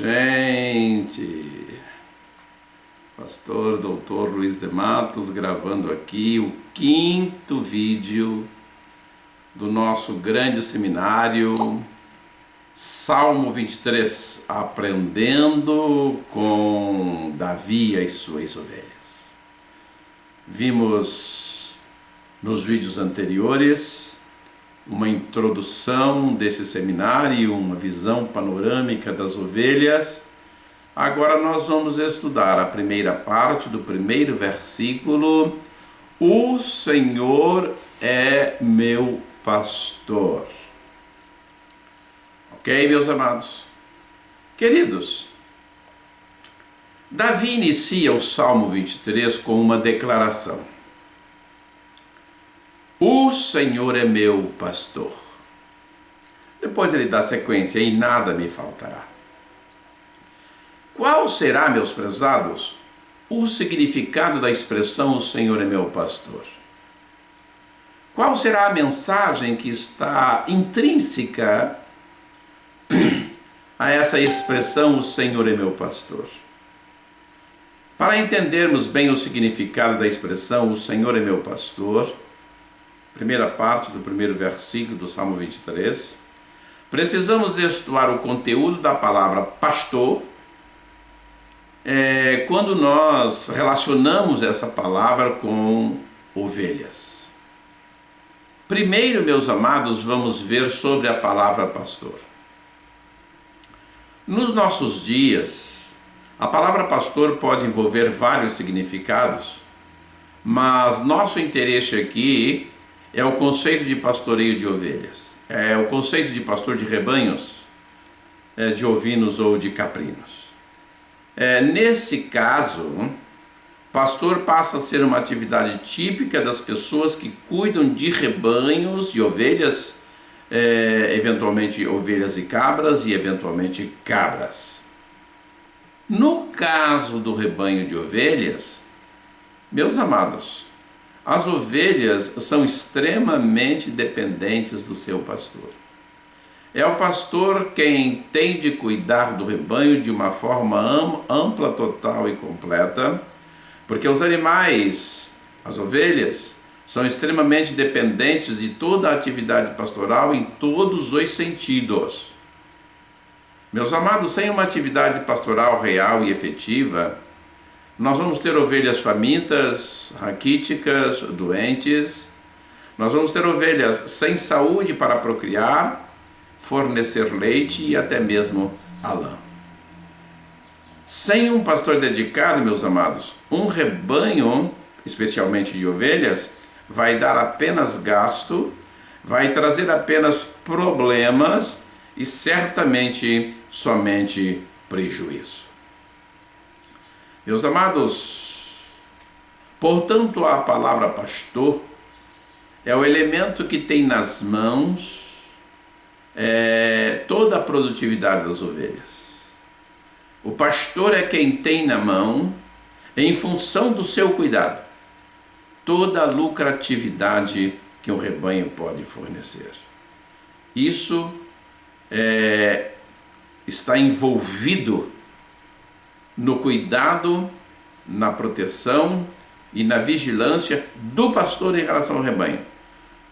Gente, Pastor Dr. Luiz de Matos gravando aqui o 5º vídeo do nosso grande seminário Salmo 23, aprendendo com Davi e as suas ovelhas. Vimos nos vídeos anteriores uma introdução desse seminário, uma visão panorâmica das ovelhas. Agora nós vamos estudar a primeira parte do primeiro versículo. O Senhor é meu pastor. Ok, meus amados? Queridos, Davi inicia o Salmo 23 com uma declaração. O Senhor é meu pastor. Depois ele dá sequência, e nada me faltará. Qual será, meus prezados, o significado da expressão o Senhor é meu pastor? Qual será a mensagem que está intrínseca a essa expressão o Senhor é meu pastor? Para entendermos bem o significado da expressão o Senhor é meu pastor, primeira parte do primeiro versículo do Salmo 23, precisamos estudar o conteúdo da palavra pastor, quando nós relacionamos essa palavra com ovelhas. Primeiro, meus amados, vamos ver sobre a palavra pastor. Nos nossos dias, a palavra pastor pode envolver vários significados, mas nosso interesse aqui é o conceito de pastoreio de ovelhas, é o conceito de pastor de rebanhos, de ovinos ou de caprinos. Nesse caso, pastor passa a ser uma atividade típica das pessoas que cuidam de rebanhos de ovelhas, eventualmente ovelhas e cabras e eventualmente cabras. No caso do rebanho de ovelhas, meus amados, as ovelhas são extremamente dependentes do seu pastor. É o pastor quem tem de cuidar do rebanho de uma forma ampla, total e completa, porque os animais, as ovelhas, são extremamente dependentes de toda a atividade pastoral em todos os sentidos. Meus amados, sem uma atividade pastoral real e efetiva, nós vamos ter ovelhas famintas, raquíticas, doentes. Nós vamos ter ovelhas sem saúde para procriar, fornecer leite e até mesmo a lã. Sem um pastor dedicado, meus amados, um rebanho, especialmente de ovelhas, vai dar apenas gasto, vai trazer apenas problemas e certamente somente prejuízo. Meus amados, portanto, a palavra pastor é o elemento que tem nas mãos toda a produtividade das ovelhas. O pastor é quem tem na mão, em função do seu cuidado, toda a lucratividade que um rebanho pode fornecer. Isso está envolvido no cuidado, na proteção e na vigilância do pastor em relação ao rebanho.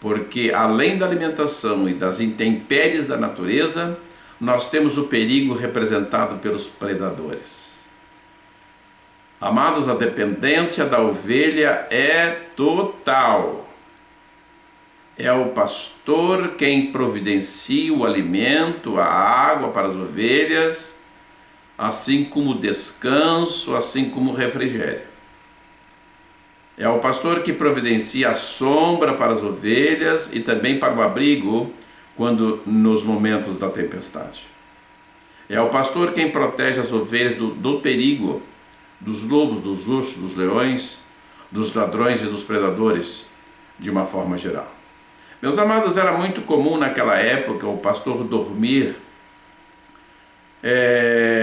Porque além da alimentação e das intempéries da natureza, nós temos o perigo representado pelos predadores. Amados, a dependência da ovelha é total. É o pastor quem providencia o alimento, a água para as ovelhas, assim como o descanso, assim como o refrigério. É o pastor que providencia a sombra para as ovelhas e também para o abrigo nos momentos da tempestade. É o pastor quem protege as ovelhas do perigo, dos lobos, dos ursos, dos leões, dos ladrões e dos predadores, de uma forma geral. Meus amados, era muito comum naquela época o pastor dormir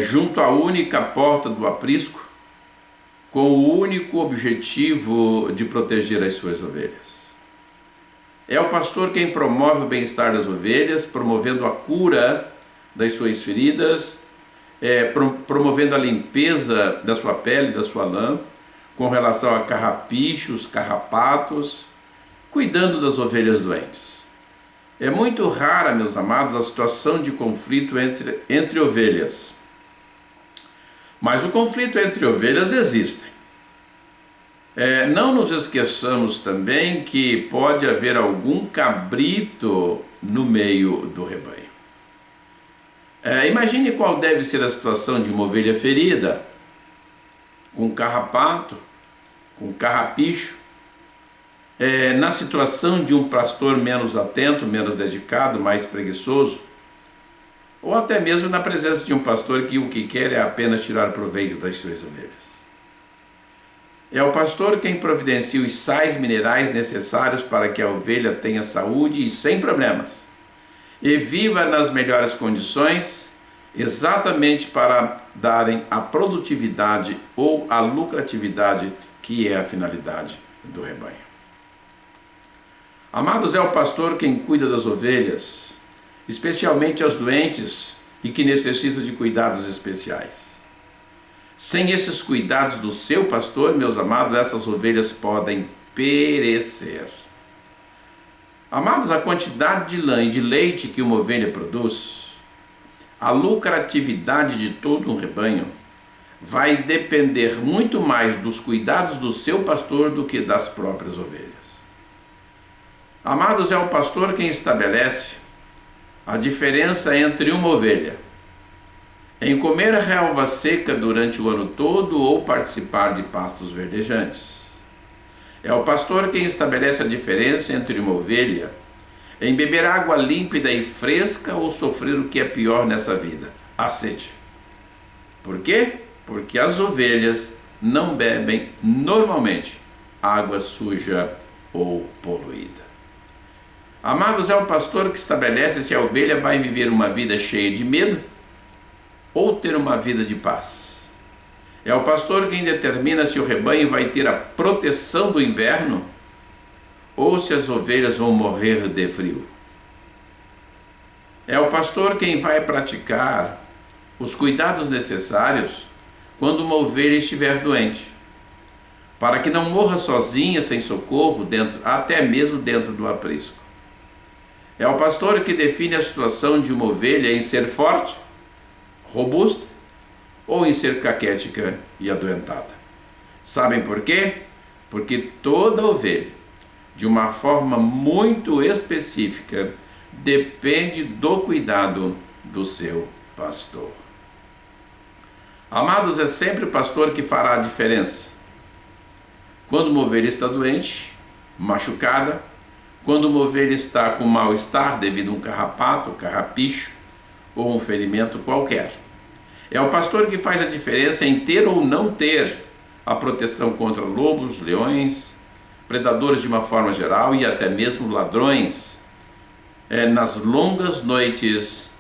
junto à única porta do aprisco, com o único objetivo de proteger as suas ovelhas. É o pastor quem promove o bem-estar das ovelhas, promovendo a cura das suas feridas promovendo a limpeza da sua pele, da sua lã, com relação a carrapichos, carrapatos, cuidando das ovelhas doentes. É muito rara, meus amados, a situação de conflito entre ovelhas. Mas o conflito entre ovelhas existe. Não nos esqueçamos também que pode haver algum cabrito no meio do rebanho. Imagine qual deve ser a situação de uma ovelha ferida, com carrapato, com carrapicho, na situação de um pastor menos atento, menos dedicado, mais preguiçoso, ou até mesmo na presença de um pastor que o que quer é apenas tirar proveito das suas ovelhas. É o pastor quem providencia os sais minerais necessários para que a ovelha tenha saúde e sem problemas, e viva nas melhores condições, exatamente para darem a produtividade ou a lucratividade que é a finalidade do rebanho. Amados, é o pastor quem cuida das ovelhas, especialmente as doentes e que necessitam de cuidados especiais. Sem esses cuidados do seu pastor, meus amados, essas ovelhas podem perecer. Amados, a quantidade de lã e de leite que uma ovelha produz, a lucratividade de todo um rebanho, vai depender muito mais dos cuidados do seu pastor do que das próprias ovelhas. Amados, é o pastor quem estabelece a diferença entre uma ovelha em comer a relva seca durante o ano todo ou participar de pastos verdejantes. É o pastor quem estabelece a diferença entre uma ovelha em beber água límpida e fresca ou sofrer o que é pior nessa vida, a sede. Por quê? Porque as ovelhas não bebem normalmente água suja ou poluída. Amados, é o pastor que estabelece se a ovelha vai viver uma vida cheia de medo ou ter uma vida de paz. É o pastor quem determina se o rebanho vai ter a proteção do inverno ou se as ovelhas vão morrer de frio. É o pastor quem vai praticar os cuidados necessários quando uma ovelha estiver doente, para que não morra sozinha, sem socorro, até mesmo dentro do aprisco. É o pastor que define a situação de uma ovelha em ser forte, robusta ou em ser caquética e adoentada. Sabem por quê? Porque toda ovelha, de uma forma muito específica, depende do cuidado do seu pastor. Amados, é sempre o pastor que fará a diferença. Quando uma ovelha está doente, machucada, quando uma ovelha está com mal-estar devido a um carrapato, carrapicho ou um ferimento qualquer. É o pastor que faz a diferença em ter ou não ter a proteção contra lobos, leões, predadores de uma forma geral e até mesmo ladrões nas longas noites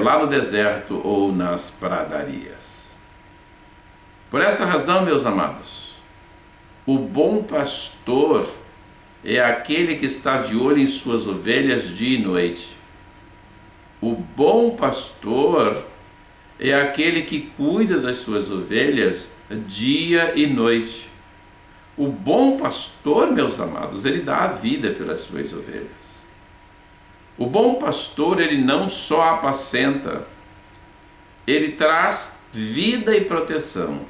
lá no deserto ou nas pradarias. Por essa razão, meus amados, o bom pastor é aquele que está de olho em suas ovelhas dia e noite. O bom pastor é aquele que cuida das suas ovelhas dia e noite. O bom pastor, meus amados, ele dá a vida pelas suas ovelhas. O bom pastor, ele não só apacenta, ele traz vida e proteção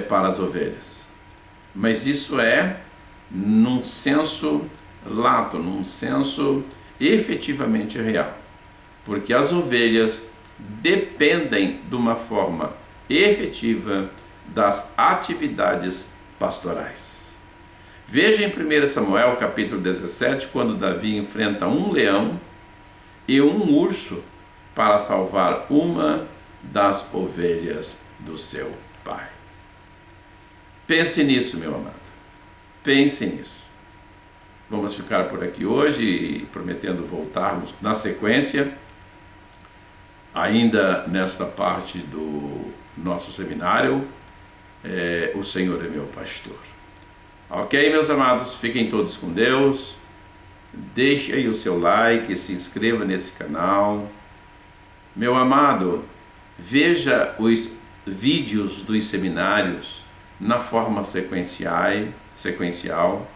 para as ovelhas. Mas isso é num senso lato, num senso efetivamente real. Porque as ovelhas dependem de uma forma efetiva das atividades pastorais. Veja em 1 Samuel capítulo 17, quando Davi enfrenta um leão e um urso para salvar uma das ovelhas do seu pai. Pense nisso, meu amado. Pense nisso. Vamos ficar por aqui hoje, prometendo voltarmos na sequência, ainda nesta parte do nosso seminário, O Senhor é meu pastor. Ok, meus amados? Fiquem todos com Deus. Deixe aí o seu like, se inscreva nesse canal. Meu amado, Veja os vídeos dos seminários na forma sequencial.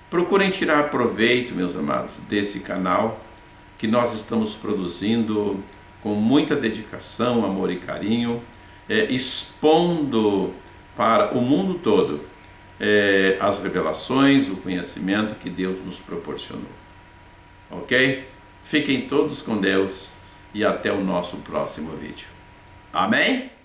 Procurem tirar proveito, meus amados, desse canal que nós estamos produzindo com muita dedicação, amor e carinho, expondo para o mundo todo as revelações, o conhecimento que Deus nos proporcionou. Ok? Fiquem todos com Deus e até o nosso próximo vídeo. Amém?